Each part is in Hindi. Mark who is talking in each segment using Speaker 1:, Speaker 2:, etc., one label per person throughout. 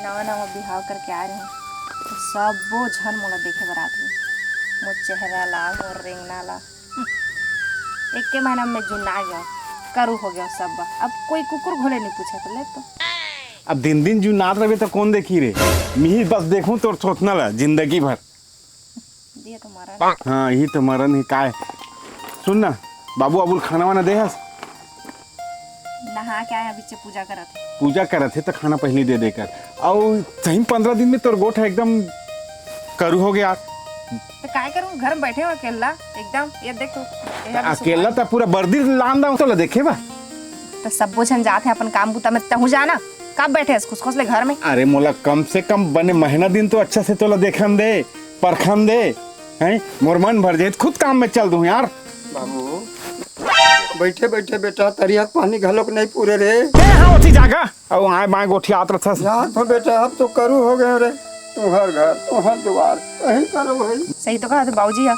Speaker 1: नवा नवा बिहाव करके आ रहे हैं तो सब वो झन मोला देखे बर आदमी मोर चेहरा ला मोर रेंगना ला एक के महीना में जुन्ना गया करू हो गया सब। अब कोई कुकुर घोड़े नहीं पूछे तो ले तो
Speaker 2: अब दिन दिन जू नाच रहे तो कौन देखी रे मी बस देखूं तो सोचना ला जिंदगी भर
Speaker 1: दिए तुम्हारा।
Speaker 2: हाँ यही तो मरन ही का है। सुन ना बाबू अबुल खाना वाना दे हस
Speaker 1: नहा के आए बीच
Speaker 2: पूजा करत थे तो खाना पहले दे देकर और सही 15 दिन में तोर गोठ एकदम करू हो गया
Speaker 1: तो काय करूं घर में बैठे हो अकेला एकदम ये देख तो
Speaker 2: अकेला तो पूरा बर्दी लान दा तो देखे बा
Speaker 1: तो सब बोझन जाते हैं अपन काम बुता में तहु जाना कब बैठे है खुश ले घर में।
Speaker 2: अरे मोला कम से कम बने महीना दिन तो अच्छा से तोला देखम दे परखम दे हैं मोर मन भर जाए खुद काम में चल दूं यार।
Speaker 3: बाबू बैठे बैठे बेटा तरिया पानी घलोक नहीं पूरे रे
Speaker 2: हाँ उठी जागा और आए बाएं गोठी आत रहा
Speaker 3: यार तो बेटा अब तो करू हो गए रे तुम्हार घर तुम्हार द्वार कहीं करो भाई।
Speaker 1: सही तो कहा बाबूजी है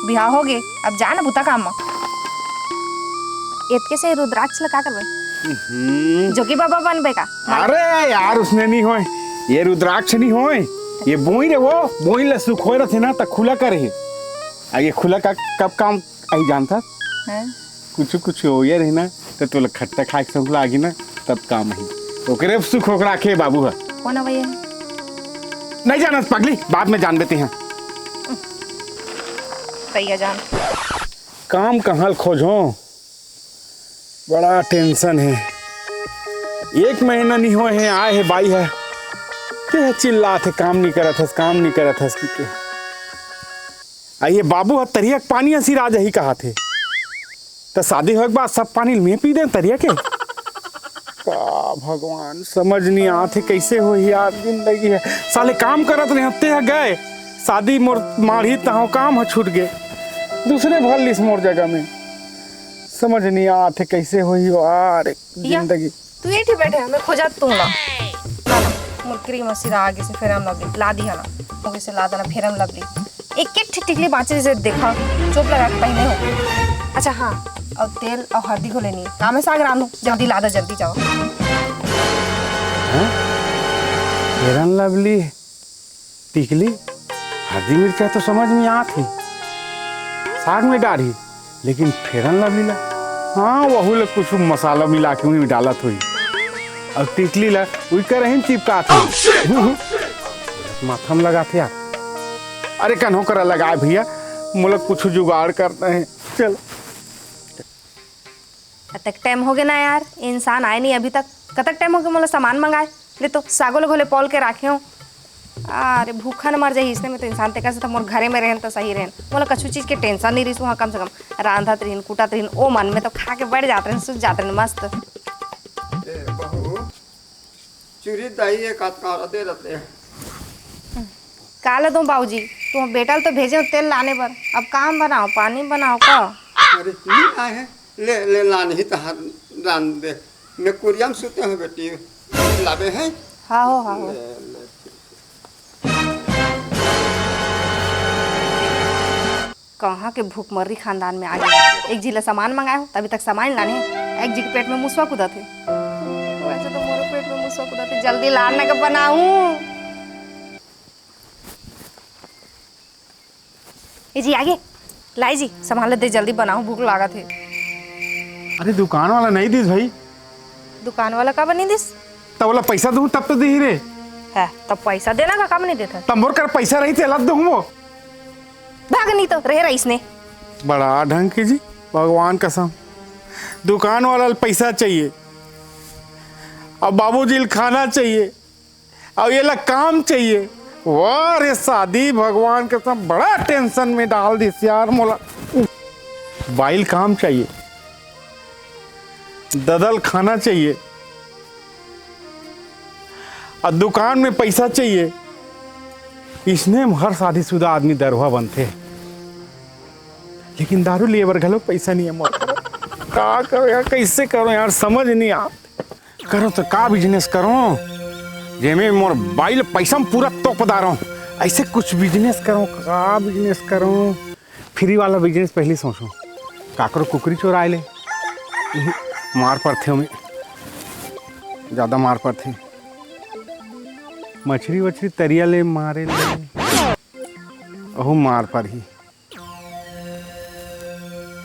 Speaker 1: बिहार हो गए अब जा ना बुता काम में इतके से रुद्राक्ष लगा करवे जो कि बाबा बनबे का।
Speaker 2: अरे यार उसने नहीं होए ये रुद्राक्ष नहीं होए ये बोई रे वो बोई ले सुख होए रहे ना तो खुला करे ये खुला का कब काम आई जानता
Speaker 1: है
Speaker 2: कुछ कुछ हो ये रही ना तो तोला खट्टा खाए के सब लागी ना तब काम है ओकरे सुख होकर रखे बाबू है
Speaker 1: कौन है
Speaker 2: नहीं जाना पगली बाद में जान देते हैं
Speaker 1: तैया जान
Speaker 2: काम कहाँ खोजो बड़ा टेंशन है 1 महीना नहीं हुए हैं आए है बाई है क्या चिल्ला थे काम नहीं करा था काम नहीं करा था के आइए बाबू है तरिया पानी हसी राजा ही कहा थे तो शादी हो के बाद सब पानी में पी दे तरिया के का भगवान समझ नहीं आते कैसे हो यार जिंदगी है साले काम करत रहते हैं गए शादी मोर मारी तहाँ काम है छूट गए दूसरे भर लिस मोर जगह में समझ नहीं आते कैसे हो यार जिंदगी।
Speaker 1: तू ये ठीक बैठे मैं खोजा तू ना मुर्करी मसीरा आगे से फिर हम लवली ला दी है ना आगे से ला देना फिर हम लवली एक एक टिकली बाँचे से देखा चुप लगा के पहने हो। अच्छा हाँ और तेल और हल्दी को लेनी काम है साग रानू जल्दी ला दो जल्दी जाओ।
Speaker 2: फेरन लवली टिकली हल्दी मिर्चा तो समझ में आती साग में डाली लेकिन फेरन लवली ला हाँ वही ला कुछ मसाला मिला के उन्हें डालत हुई और टिकली ला वही कर चिपका माथा में लगाते यार। अरे कन्हो करा लगाए भैया मुझे कुछ जुगाड़ करते हैं चल
Speaker 1: तक टाइम हो गया ना यार इंसान आए नहीं अभी तक कतक टाइम हो गया मोला सामान मंगाए ले तो सागो लोग पोल के रखे हो। अरे भूखा न मर जाए इसने में तो इंसान ते कैसे तो मोर घरे में रहन तो सही रहन मोला कछु चीज के टेंशन नहीं रही वहाँ कम से कम रांधत रहीन कूटत रहीन ओ मन में तो खा के बढ़ जाते रहे सुख जाते रहे मस्त।
Speaker 3: बहू चूरी दही एक आध दे रहते
Speaker 1: काला दूँ बाबूजी तुम बेटा तो भेजे तेल लाने पर अब काम बनाओ पानी बनाओ का।
Speaker 3: अरे नहीं आए हैं ले लान ही तो रान दे मैं कुरिया में सोते हैं बेटी लावे हैं
Speaker 1: हाँ हो कहाँ के भूखमर्री खानदान में आ गए एक जिला सामान मंगाए हो तभी तक सामान लाने एक जी के पेट में मुसवा कूदा थे वैसे तो मोरे पेट में मुसवा कूदा थे जल्दी लाने का बनाऊं ये जी आगे लाई जी संभाल दे जल्दी बनाऊं भूख लगा थे।
Speaker 2: अरे दुकान वाला नहीं दिस भाई
Speaker 1: दुकान वाला का बनी दिस
Speaker 2: तब वाला पैसा दूँ तब तो दी रे
Speaker 1: है तब पैसा देना का काम नहीं देता
Speaker 2: तब मोर कर पैसा रही थे लग दूँ वो
Speaker 1: भाग नहीं तो रह रईस ने
Speaker 2: बड़ा ढंग की जी भगवान कसम दुकान वाला पैसा चाहिए अब बाबूजी खाना चाहिए अब ये ला काम चाहिए वाह रे शादी भगवान कसम बड़ा टेंशन में डाल दी यार मोला बाइल काम चाहिए ददल खाना चाहिए और दुकान में पैसा चाहिए इसने हर शादीशुदा आदमी दरवा बनते हैं लेकिन दारू लिए बर घलो पैसा नहीं है मोर का करो यार कैसे करो यार समझ नहीं आ करो तो का बिजनेस करो जेमे मोर बाइल पैसा में पूरा तोपदा रहो ऐसे कुछ बिजनेस करो का बिजनेस करो फ्री वाला बिजनेस पहले सोचो काकरो कुकरी चोरा ले मार पर थे हमें ज़्यादा मार पर थे मछली वछली तरिया ले मारे ले अहो मार पर ही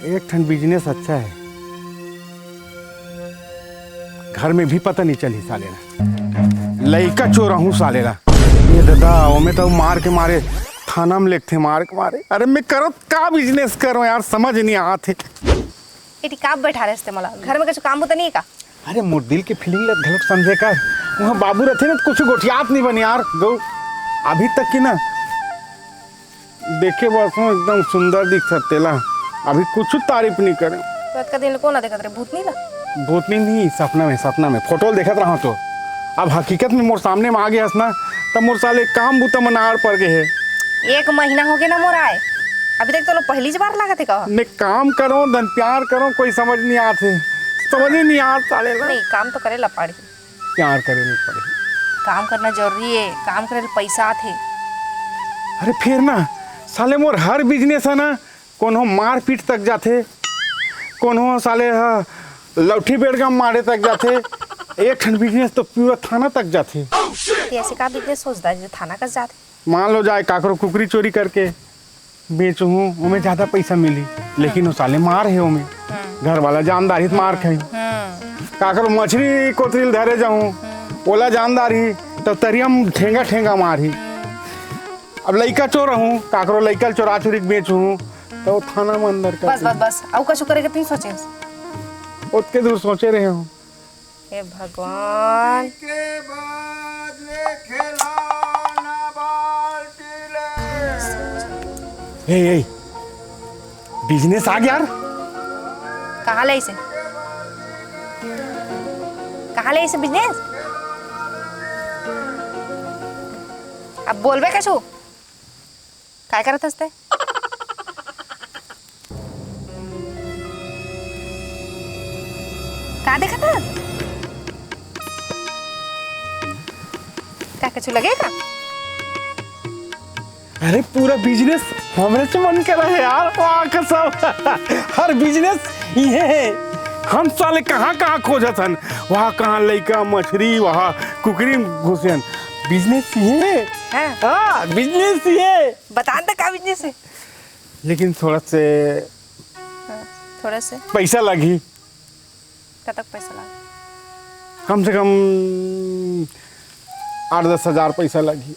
Speaker 2: एक ठन बिजनेस अच्छा है, घर में भी पता नहीं चली सालेला लइका चोरा हूँ सालेला। ये दादा ओमे तो मार के मारे थाना में लिखते मार के मारे। अरे मैं करो का बिजनेस करो यार, समझ नहीं आते।
Speaker 1: इटी का बैठा रहते मला घर में कुछ काम होता नहीं है का?
Speaker 2: अरे मोर दिल के फीलिंग लग घलोक समझे कर, वहाँ बाबू रहते ना तो कुछ गोठियात नहीं बने यार। गौ अभी तक की ना देखे बसों एकदम सुंदर दिख सकतेला, अभी कुछ तारीफ नहीं करे।
Speaker 1: तो का दिन को ना देखत रहे भूत नहीं ला?
Speaker 2: भूतनी नहीं, सपना में फोटो देखत रहा तो अब हकीकत में मोर सामने में आ गया ना, तब मोर साले काम बूता मनार पड़ गए है।
Speaker 1: 1 महीना हो गया ना मोर आए, अभी तक तो लोग पहली बार लागत है का?
Speaker 2: मैं काम करो धन प्यार करो कोई समझ नहीं आते, समझ ही नहीं आते साले ला।
Speaker 1: नहीं काम तो करे ला पड़ी,
Speaker 2: प्यार करे नहीं पड़े,
Speaker 1: काम करना जरूरी है, काम करे पैसा आते।
Speaker 2: अरे फिर ना साले मोर हर बिजनेस है ना, कोनो मार पीट तक जाते, कोनो साले लौठी बेड़गा मारे तक जाते, एक ठन बिजनेस तो पूरा थाना तक जाते।
Speaker 1: ऐसे का बिजनेस सोचता है जो थाना का जाते?
Speaker 2: मान लो जाए काकरो कुकरी चोरी करके बेचू हूँ, उमें ज्यादा पैसा मिली, लेकिन वो साले मार है उमें, घर वाला जानदारी मार खाई। काकरो मछली कोतरील धरे जाऊँ ओला जानदारी तो तरियम ठेंगा ठेंगा मारी। अब लइका चोर हूँ, काकरो लइका चोरा चोरी बेचू हूँ तो थाना में अंदर कर।
Speaker 1: बस अब कछु करे के तुम सोचे?
Speaker 2: उतके दूर सोचे रहे हूँ।
Speaker 1: हे भगवान,
Speaker 3: के बाद ले खिलाना बाल्टी ले।
Speaker 2: ए बिजनेस आ गया यार।
Speaker 1: कहाँ ले इसे? कहाँ ले इसे बिजनेस? अब बोलबे कछु? काय करत हसते? का देखा था? क्या कछु लगेगा?
Speaker 2: अरे पूरा बिजनेस हमरे से मन कर रहा है यार, वाह कसम। हर बिजनेस ये है, हम साले कहाँ कहाँ खोजत हन, वहाँ कहाँ लइका मछली वहाँ कुकरी घुसन। बिजनेस ये
Speaker 1: हाँ।
Speaker 2: हाँ बिजनेस ये,
Speaker 1: बता दे का बिजनेस है?
Speaker 2: लेकिन थोड़ा से
Speaker 1: थोड़ा से
Speaker 2: पैसा लगी,
Speaker 1: कब तक पैसा लगा?
Speaker 2: कम से कम 8-10 हजार पैसा लगी।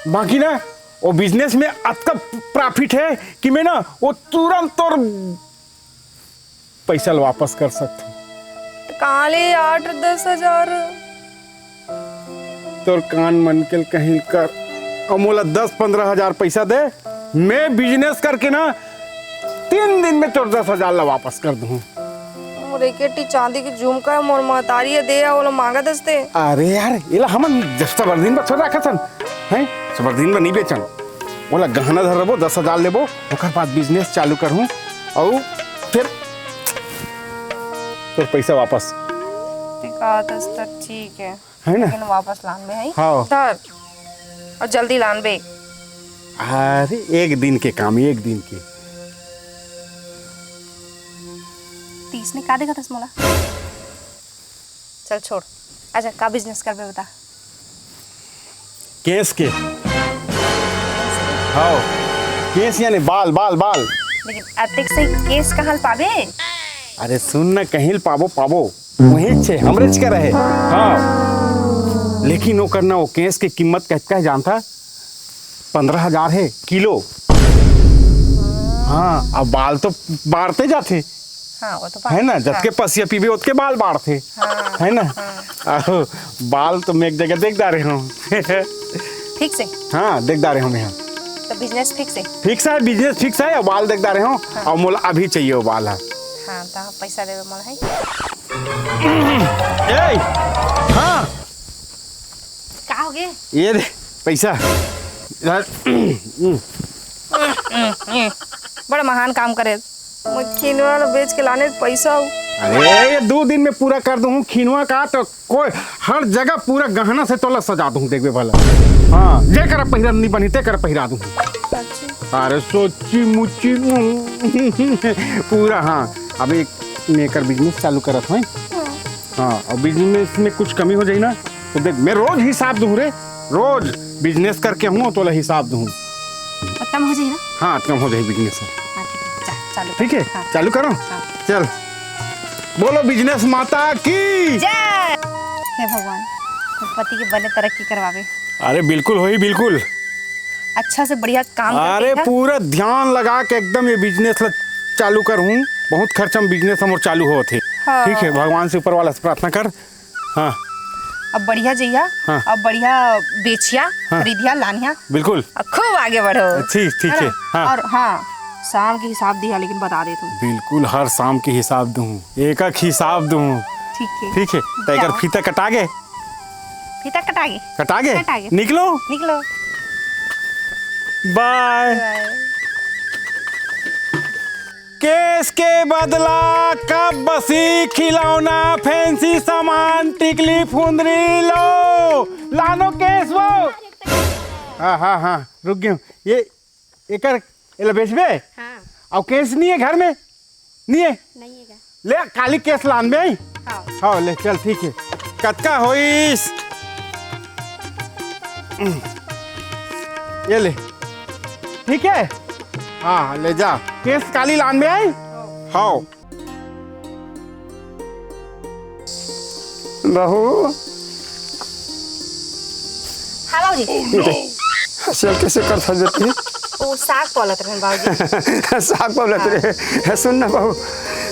Speaker 2: बाकी ना वो बिजनेस में अतना प्रॉफिट है कि मैं ना वो तुरंत और पैसा वापस कर सकता हूँ।
Speaker 1: तो कहाँ ले 8-10 हजार?
Speaker 2: तोर कान मन के कहीं कर और मोला 10-15 हजार पैसा दे, मैं बिजनेस करके ना 3 दिन में तोर 10 हजार ला वापस कर दूँ।
Speaker 1: मोर एकेटी चांदी की झुमका मोर महतारी दे ओला मांगा दस्ते।
Speaker 2: अरे यार इला हमन सबर दिन में छोड़ रखा सन हैं, सबर दिन में नहीं बेचन, मोला गहना धरबो 10 हजार लेबो, ओकर बाद बिजनेस चालू करहूँ और फिर तोर पैसा वापस
Speaker 1: ठीक है
Speaker 2: है ना।
Speaker 1: लेकिन वापस लान में है
Speaker 2: हाँ।
Speaker 1: धर और जल्दी लान बे।
Speaker 2: अरे एक दिन के काम, एक दिन के।
Speaker 1: 30 ने का देखा था मोला? चल छोड़, अच्छा का बिजनेस कर बे बता?
Speaker 2: केस के हाँ, केस यानी बाल बाल बाल।
Speaker 1: लेकिन अतिक से केस कहाँ पाबे?
Speaker 2: अरे सुन ना, कहीं पाबो वहीं छे हमरे के रहे। हाँ लेकिन वो करना, वो केस की कीमत क्या जानता? 15,000 है किलो। हाँ अब बाल तो बाढ़ते जाते
Speaker 1: हाँ वो तो
Speaker 2: है ना, जबके पसिया पीबे उसके बाल बाढ़ते है ना। आहो, बाल तो मैं एक जगह देख दा रहे हूँ।
Speaker 1: ठीक से
Speaker 2: हाँ देख दा रहे हूँ मैं यहाँ।
Speaker 1: तो बिजनेस फिक्स है?
Speaker 2: फिक्स है, बिजनेस फिक्स है, और बाल देख दा रहे हूँ।
Speaker 1: हाँ।
Speaker 2: और मोला अभी चाहिए वो बाल है।
Speaker 1: हाँ तो पैसा देवे मोला है।
Speaker 2: ए हाँ
Speaker 1: का हो गए?
Speaker 2: ये दे पैसा।
Speaker 1: बड़ा महान काम करे, खीनवा बेच के लाने पैसा हो।
Speaker 2: अरे ये 2 दिन में पूरा कर दूँ खीनवा का, तो कोई हर जगह पूरा गहना से तोला सजा दूँ, देखबे भला। हाँ जे कर पहिरा नहीं बनी ते कर पहिरा दूँ। अरे सोची मुची पूरा। हाँ अभी मेकर बिजनेस चालू करत है। हाँ और बिजनेस में कुछ कमी हो जाए ना तो देख, मैं रोज हिसाब दूँ रे, रोज बिजनेस करके हूँ तो हिसाब दूँ।
Speaker 1: और कम हो जाए ना।
Speaker 2: हाँ कम हो जाए बिजनेस।
Speaker 1: हाँ चालू
Speaker 2: ठीक है
Speaker 1: हाँ।
Speaker 2: चालू करो।
Speaker 1: हाँ।
Speaker 2: चल बोलो बिजनेस माता की।
Speaker 1: जय हे भगवान, पति के बने तरक्की करवावे,
Speaker 2: अरे बिल्कुल होई बिल्कुल।
Speaker 1: अच्छा से बढ़िया काम
Speaker 2: अरे
Speaker 1: करके
Speaker 2: पूरा ध्यान लगा के एकदम ये बिजनेस चालू कर हूँ। बहुत खर्च हम बिजनेस हमर चालू हो थे।
Speaker 1: हाँ।
Speaker 2: ठीक है भगवान से ऊपर वाला से प्रार्थना कर। हाँ
Speaker 1: अब बढ़िया जइया।
Speaker 2: हाँ।
Speaker 1: अब बढ़िया बेचिया,
Speaker 2: हाँ।
Speaker 1: खरीदिया, लानिया,
Speaker 2: बिल्कुल
Speaker 1: और खूब आगे बढ़ो।
Speaker 2: ठीक है
Speaker 1: ना?
Speaker 2: हाँ।
Speaker 1: और हाँ शाम के हिसाब दिया, लेकिन बता दे तुम।
Speaker 2: बिल्कुल हर शाम के हिसाब दूँ, एक एक हिसाब दूँ। ठीक है तैकर
Speaker 1: जाओ।
Speaker 2: फीता कटागे।
Speaker 1: फीता कटागे।
Speaker 2: कटागे निकलो।
Speaker 1: निकलो।
Speaker 2: बाय। केस के बदला कब बसी, खिलौना, फैंसी सामान, टिकली, फुंदरी लो लानो केस वो। हाँ रुक गया। ये एकर एला बेचबे।
Speaker 1: हाँ।
Speaker 2: और केस नहीं है घर में, नहीं है ले काली केस लान में। हाँ ले चल ठीक है। कतका होइस ये ले ठीक है। हाँ ले जा केस काली लान में आई। हाँ
Speaker 3: बहू
Speaker 1: हाँ बाबूजी।
Speaker 3: चल कैसे कर सकती
Speaker 1: वो साग पौलत रहे बाबूजी।
Speaker 3: साग पवलत रे। सुन ना बहू,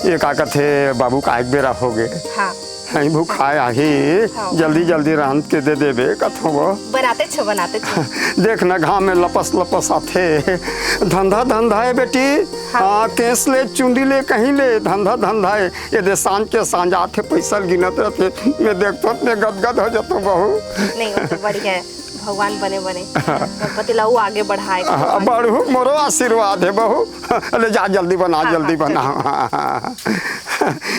Speaker 3: ये का थे बाबू का एक बेरा हो गए।
Speaker 1: हाँ
Speaker 3: नहीं भूखाए आही,
Speaker 1: हाँ।
Speaker 3: जल्दी जल्दी रांध के दे देबे कथो वो।
Speaker 1: बनाते छो।
Speaker 3: देख ना घाम में लपस लपस आथे। धंधा है बेटी। हाँ केस ले चुंडी ले कहीं ले, धंधा है। ये दे सांझ के सांझ आथे पैसा गिनत रहते। मैं देखतो में गदगद हो जातो बहू।
Speaker 1: नहीं वो तो बढ़िया है, भगवान बने पति लाऊ आगे बढ़ाए।
Speaker 3: बढ़ू मोरो आशीर्वाद है बहू। अरे जा जल्दी बना
Speaker 1: हाँ,
Speaker 3: जल्दी
Speaker 1: हाँ,
Speaker 3: बना।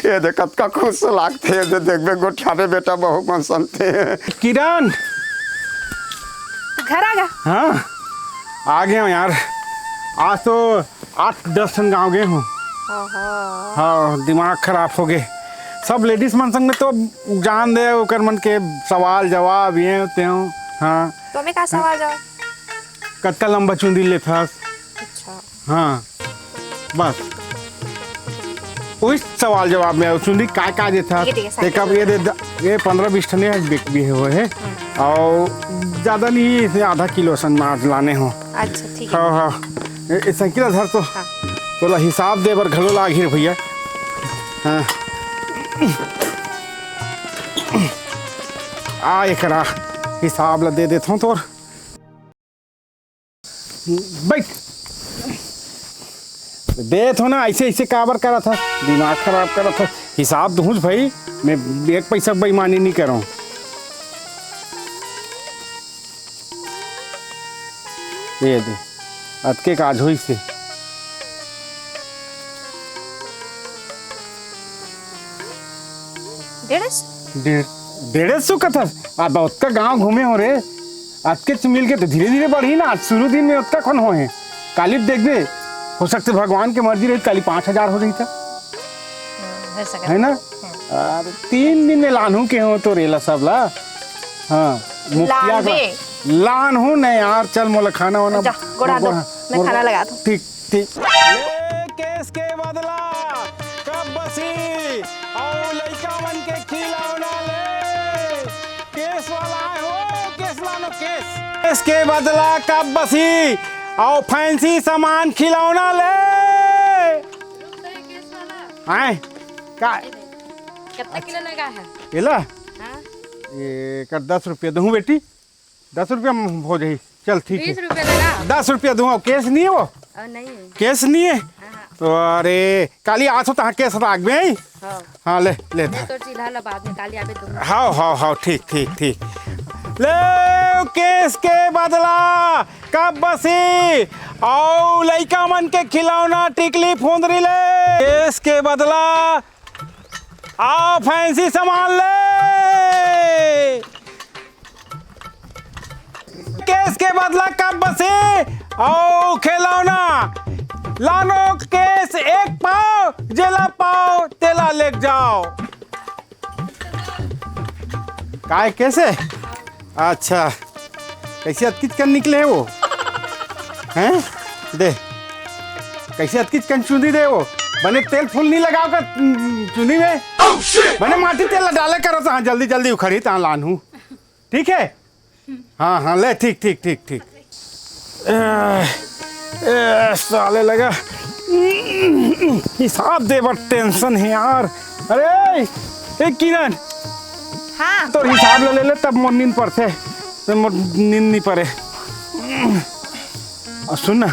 Speaker 3: ये देखत का खुश लागते है। देखबे गोठियाबे बेटा बहू मन संते।
Speaker 2: किरण।
Speaker 1: घर आ गया।
Speaker 2: हाँ आ गए हूँ यार। आज तो 8-10 टन गाँव गए हूँ। हाँ दिमाग खराब हो गए। सब लेडीज मन संग में तो जान दे ओकर मन के सवाल जवाब ये त्यों। हाँ
Speaker 1: तो मैं का सवाल जवाब।
Speaker 2: कत्ता लंबा चुंदी ले था।
Speaker 1: अच्छा
Speaker 2: हाँ बस वही सवाल जवाब में चुंदी का जे था।
Speaker 1: ठीक है,
Speaker 2: एक अब ये 15-20 टन भी हुए है और ज़्यादा नहीं, इसे आधा किलो सन मार लाने हो।
Speaker 1: अच्छा ठीक है।
Speaker 2: हाँ साइकिल धर तो।
Speaker 1: हाँ।
Speaker 2: तो हिसाब दे बर घलो लाग ही भैया। हाँ आ एकरा हिसाब ला दे देता हूँ तोर। बैठ दे तो ना ऐसे ऐसे काबर करा था, दिमाग खराब करा था। हिसाब दूँ भाई, मैं एक पैसा बेईमानी नहीं कर रहा हूँ। ये दे अतके काज हुई से। डेढ़ सौ का था। अब उतना गाँव घूमे हो रे, अतके से मिल के तो धीरे धीरे बढ़ी ना। आज शुरू दिन में उतना कौन हो है। काली देख दे, हो सकते भगवान की मर्जी रही काली 5000 हो रही था है ना। अरे 3 दिन में लानू के हो तो रेला सब ला। हाँ मुखिया लान हूँ नहीं यार। चल मोला खाना वाना
Speaker 1: गोड़ा दो, मैं खाना लगा दूँ।
Speaker 2: ठीक केस के बदला कब बसी और लड़का मन के खिलौना ले। केस वाला है हो, केस लानो केस के बदला कब बसी और फैंसी सामान खिलौना ले। आए का
Speaker 1: कितना किलो लगा है
Speaker 2: एला। ये कर 10 रुपया दूँ बेटी, 10 रुपया हो जाए। चल ठीक है
Speaker 1: 20 रुपया लगा।
Speaker 2: 10 रुपया दूँ। केस नहीं है वो,
Speaker 1: नहीं
Speaker 2: केस नहीं है। तो अरे काली आज तो केस राख में। हाँ ले
Speaker 1: तो चिल्हा बाद में काली आबे दूँ।
Speaker 2: हाँ ठीक ले। केस के बदला कब बसी और लइका मन के खिलौना, टिकली, फुंदरी ले। केस के बदला आओ फैंसी सामान ले। केस के बदला कब बसी और खिलौना लानो। केस एक पाओ, जेला पाओ तेला ले जाओ। काय कैसे? अच्छा कैसे अतकिच कर निकले है वो हैं दे कैसे अतकिच कर चुंदी दे वो बने तेल फूल नहीं लगाओ कर चुंदी में बने माटी तेल डाले करो तो हाँ जल्दी जल्दी उखड़ी तो लान हूँ ठीक है हाँ हाँ ले ठीक ठीक ठीक ठीक साले लगा हिसाब दे बट टेंशन है यार अरे एक किरण
Speaker 1: हाँ
Speaker 2: तो हिसाब ले ले तब मोर नींद पड़ते तो मोर नींद नहीं पड़े और सुन ना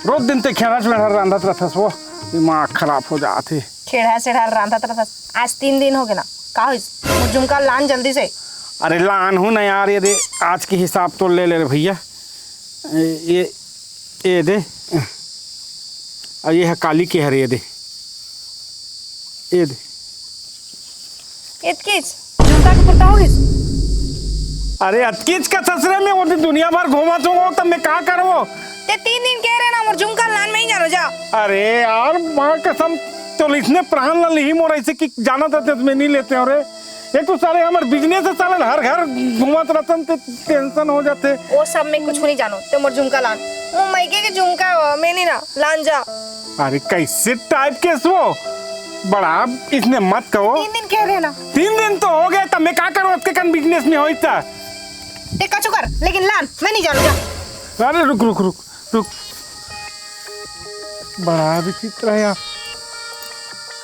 Speaker 2: रोज दिन ते खेड़ा चढ़ा रांधत रहता वो दिमाग खराब हो जाते
Speaker 1: खेड़ा सेड़ा रांधा तरह आज 3 दिन हो गए ना का हो झुमका लान जल्दी से
Speaker 2: अरे लान हूँ ना यार ये दे आज के हिसाब तो ले ले भैया ये दे और ये है काली के हर ये दे
Speaker 1: इतकीच झुमका के पुरता होगी
Speaker 2: अरे अतकीच का ससुरे में वो दुनिया भर घूमा तो तब मैं क्या करूँ
Speaker 1: ते 3 दिन कह रहे ना मोर झुमका लान में ही जानो जा
Speaker 2: अरे यार माँ कसम तो इसने प्राण ला ली मोर ऐसे कि जाना था तुम्हें नहीं लेते हो रे एक तो सारे हमारे बिजनेस है साले हर घर घुमात रहते ते टेंशन हो जाते
Speaker 1: वो सब में कुछ नहीं जानो ते मोर झुमका लान वो मैके के झुमका मैं नहीं ना लान जा
Speaker 2: अरे कैसे टाइप के सो बड़ा इसने मत कहो
Speaker 1: 3 दिन कह रहे ना
Speaker 2: 3 दिन तो हो गए तब मैं क्या करूँ उसके कन बिजनेस में हो इतना
Speaker 1: ते कछु कर लेकिन लान मैं नहीं जानो जा
Speaker 2: अरे रुक रुक रुक रुक बड़ा विचित्र है यार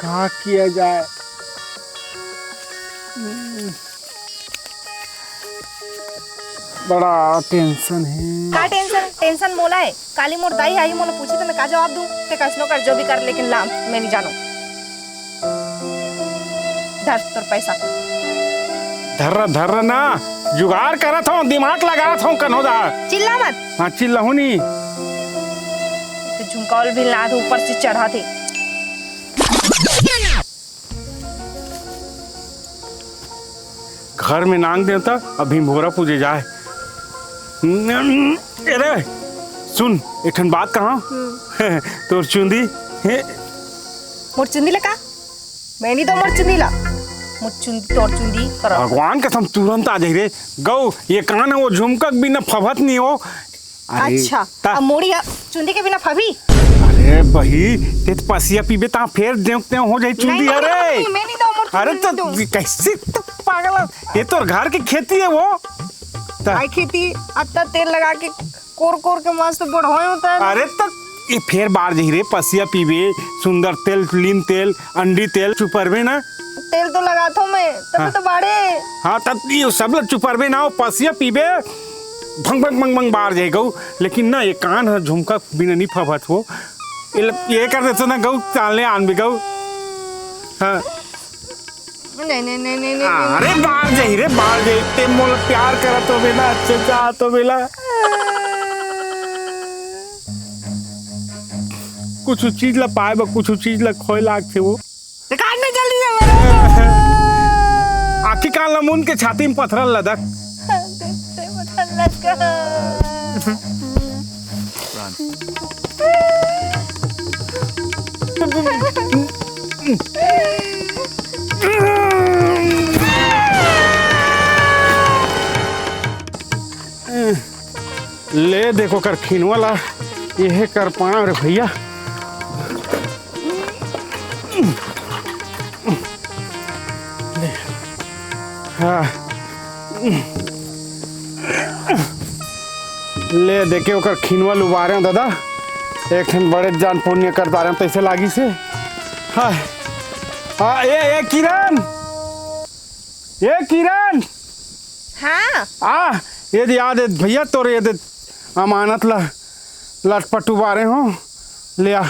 Speaker 2: क्या किया जाए बड़ा टेंशन है
Speaker 1: का टेंशन मोला है काली मोर दाई आई मोला पूछी तो मैं का जवाब दूं ते कसनो कर जो भी कर लेकिन लाम मैं नहीं जानो धर तोर पैसा
Speaker 2: धर्र ना जुगाड़ करत हूँ दिमाग लगात हूँ कन्होदा
Speaker 1: चिल्ला मत
Speaker 2: हाँ चिल्ला हूँ नहीं
Speaker 1: ते झुमकाल भी लाद ऊपर से चढ़ा थे
Speaker 2: घर में नांग देवता अभी भोरा पूजे जाए अरे सुन एक बात कहा तोर चुंदी
Speaker 1: मोर चुंदी लका मैं नहीं तो मोर चुंदी ला मोर चुंदी तोर चुंदी करो
Speaker 2: भगवान कसम तुरंत आ जाई रे गौ ये कान है वो झुमकक बिना फभत नहीं हो
Speaker 1: अच्छा अब मोड़ी चुंदी के बिना फभी
Speaker 2: अरे बही ते पसिया पीबे ता फिर देखते हो जाई चुंदी अरे
Speaker 1: मैं नहीं तो मोर
Speaker 2: अरे तो कैसे तो पागल ये तो घर की खेती है वो
Speaker 1: आई खेती अत्ता तेल लगा के कोर कोर के मस्त बढ़ोए होता है
Speaker 2: अरे तो ये फिर बार जही रे पसिया पीबे सुंदर तेल लीम तेल अंडी तेल चुपरबे ना
Speaker 1: तेल तो लगाता हूँ मैं तब
Speaker 2: हाँ।
Speaker 1: तो बाड़े
Speaker 2: हाँ तब ये सब लोग चुपरबे ना पसिया पीबे भंग भंग भंग भंग बाहर जाए गऊ लेकिन ना ये कान है झुमका बिना नहीं फबत हो ये कर देते ना गऊ चालने आन भी गऊ हाँ
Speaker 1: नहीं
Speaker 2: अरे बाहर जाही रे बाहर जाही ते मोल प्यार करा तो बेला अच्छे चाह तो बेला कुछ चीज ला पाए बा कुछ चीज ला खोए लाग थे वो
Speaker 1: काटने जल्दी से
Speaker 2: आखी कान लमुन के छाती में पत्थर लदक ले देखो कर खीन वाला ये कर पाए रे भैया हाँ ले देखे ओकर खीनवा लुबारे दादा एक ठन बड़े जान पुण्य कर दारे पैसे लागी से हाँ हाँ ये किरण
Speaker 1: हाँ
Speaker 2: आ ये याद है भैया तोरे ये अमानत ला लटपटू बारे हो ले आ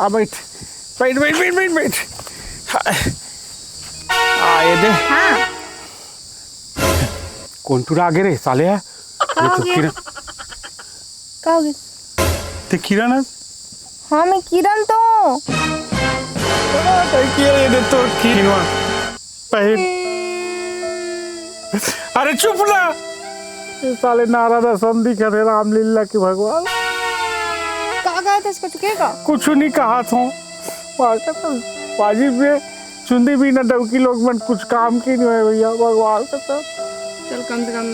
Speaker 2: बैठ बैठ बैठ बैठ बैठ बैठ ये दे
Speaker 1: हाँ
Speaker 2: कौन टूरा आगे रे साले है ये तो किरण
Speaker 1: क्या हो गया
Speaker 2: ते किरण है
Speaker 1: हाँ मैं किरण तो
Speaker 2: ये दे तो किरणवा पहन अरे चुप ना साले नारादा संधि करे रामलीला की भगवान
Speaker 1: कहाँ गया था इसको चुकेगा
Speaker 2: कुछ नहीं कहा था वाजिब में चुंदी भी ना डबकी लोग मन कुछ काम की नहीं है भैया भगवान का सब
Speaker 1: चल कम से कम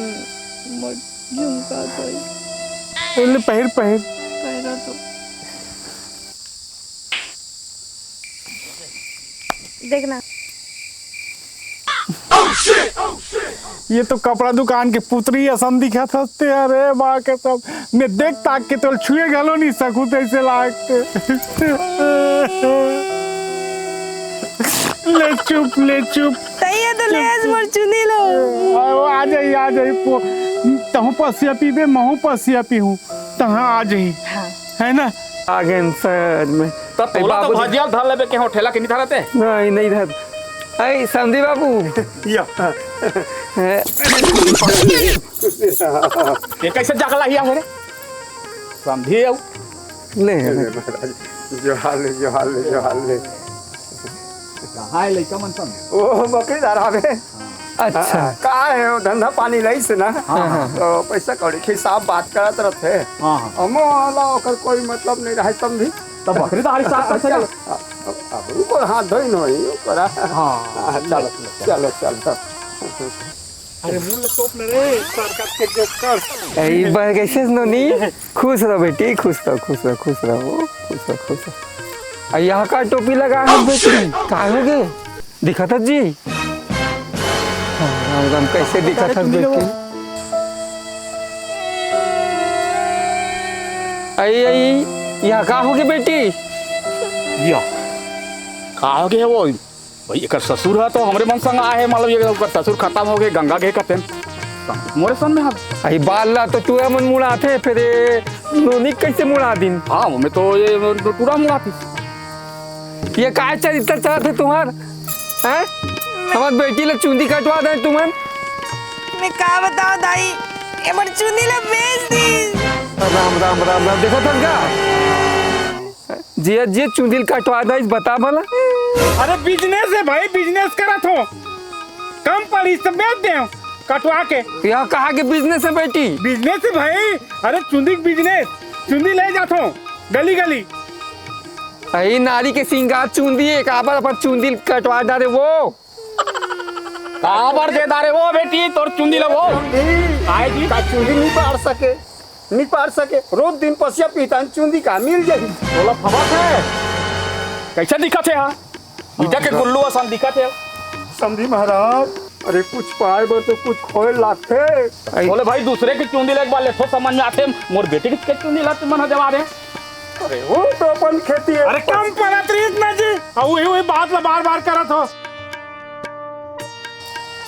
Speaker 1: झुमका तो
Speaker 2: ले पहिर पहिर।
Speaker 1: पहना तो देखना
Speaker 2: ये तो कपड़ा दुकान के पुतरी असन दिखत हस्ते। अरे बा के सब मैं देख ताक के तो छुए गलो नहीं सकूं ऐसे लायक। ले चुप ले चुप।
Speaker 1: तैया तो ले आज मोर चुनी लो।
Speaker 2: आ जाई तहु पसिया पीबे महू पसिया पीहूं तहाँ आ जाई।
Speaker 1: हाँ।
Speaker 2: है ना
Speaker 3: आगे सज में
Speaker 4: तो तोला तो भजिया धर लेबे के होठेला के नहीं धरते।
Speaker 3: नहीं धर। अरे समझी बाबू
Speaker 2: या
Speaker 4: ये कैसे जगला हिया है रे समझी आऊ
Speaker 3: ले जो हाल ले
Speaker 4: कहां है लइका मन सन
Speaker 3: ओ बकरी धरावे। अच्छा का है वो धंधा पानी लई से ना। तो पैसा कौड़ी के हिसाब बात करत रहते।
Speaker 4: हां
Speaker 3: अमो वाला ओकर कोई मतलब नहीं रहे समझी।
Speaker 4: तो बकरी दाढ़ी साफ कैसे चल
Speaker 3: अब उनको हाथ धोई नहीं करा।
Speaker 4: हां
Speaker 3: चलो
Speaker 2: अरे मुंह टोप ले रे सरकार के जो कर।
Speaker 3: ई बार कैसे नोनी खुश रहो बेटी खुश रहो। आ यहाँ का टोपी लगा है बेटी का हो गए दिखा था जी। राम कैसे दिखा था बेटी। आई यहाँ का हो गए बेटी।
Speaker 4: या का हो गया वो भाई एक ससुर है तो हमरे मन संग आए मतलब ये ओकर ससुर खत्म हो गए गंगा के कहते मोरे सन में
Speaker 3: आई बाल ला तो तू मन मुड़ाते फिर नोनी कैसे मुड़ा दिन।
Speaker 4: हाँ मैं तो ये पूरा मुड़ा थी।
Speaker 3: ये काय चरित्र चाहते है तुम्हार हैं। हमार बेटी ले चुंदी कटवा दे तुमन।
Speaker 1: मैं का बताओ दाई ये मोर चुनी ले बेच दी।
Speaker 3: राम देखो था क्या जे चुंदी कटवा दे बता भला।
Speaker 2: अरे बिजनेस है भाई बिजनेस करत हो कम पड़ी तो बेच दे कटवा के।
Speaker 3: यहाँ कहा के बिजनेस है बेटी।
Speaker 2: बिजनेस है भाई। अरे चुंदी बिजनेस चुंदी ले जातो गली गली।
Speaker 3: अरे नारी के सिंगार चुंदी एक आबर अपन चुंदी कटवा डाले वो
Speaker 4: काबर दे दारे वो बेटी तोर चुंदी ले वो
Speaker 3: आए जी का चुंदी नहीं पार सके रोज दिन पसिया पीता चुंदी का मिल जाए।
Speaker 4: तोला फबक है कैसे दिखत है। हां इटा के गुल्लू असन दिखत है
Speaker 3: समझी महाराज। अरे कुछ पाए बर तो कुछ खोए लाते।
Speaker 4: बोले भाई दूसरे की चुंदी ले एक बार ले तो समझ में आते मोर बेटी की चुंदी लाते मन जवा दे।
Speaker 3: अरे वो तो अपन खेती है।
Speaker 2: अरे कम पड़त रही इतना जी वही बात ला बार करत हो।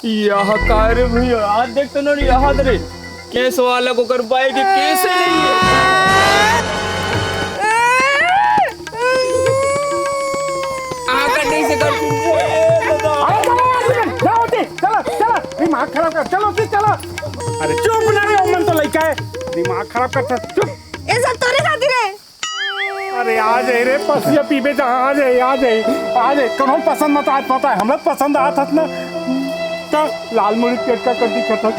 Speaker 4: यह कार भी आज देख तो नहीं रहा रे केस वाला को कर पाए कि कैसे नहीं है। आकर नहीं से कर
Speaker 2: चलो दिमाग खराब कर चलो। अरे चुप ना रे मन तो लइका है दिमाग खराब करता चुप।
Speaker 1: ये सब तोरे खातिर है।
Speaker 2: अरे आ जाए रे पसिया पीबे जहाँ आ जाए कौन पसंद मत आज पता है हमरा पसंद आता ना। लाल मुर्गी पेट का कर दिखा था।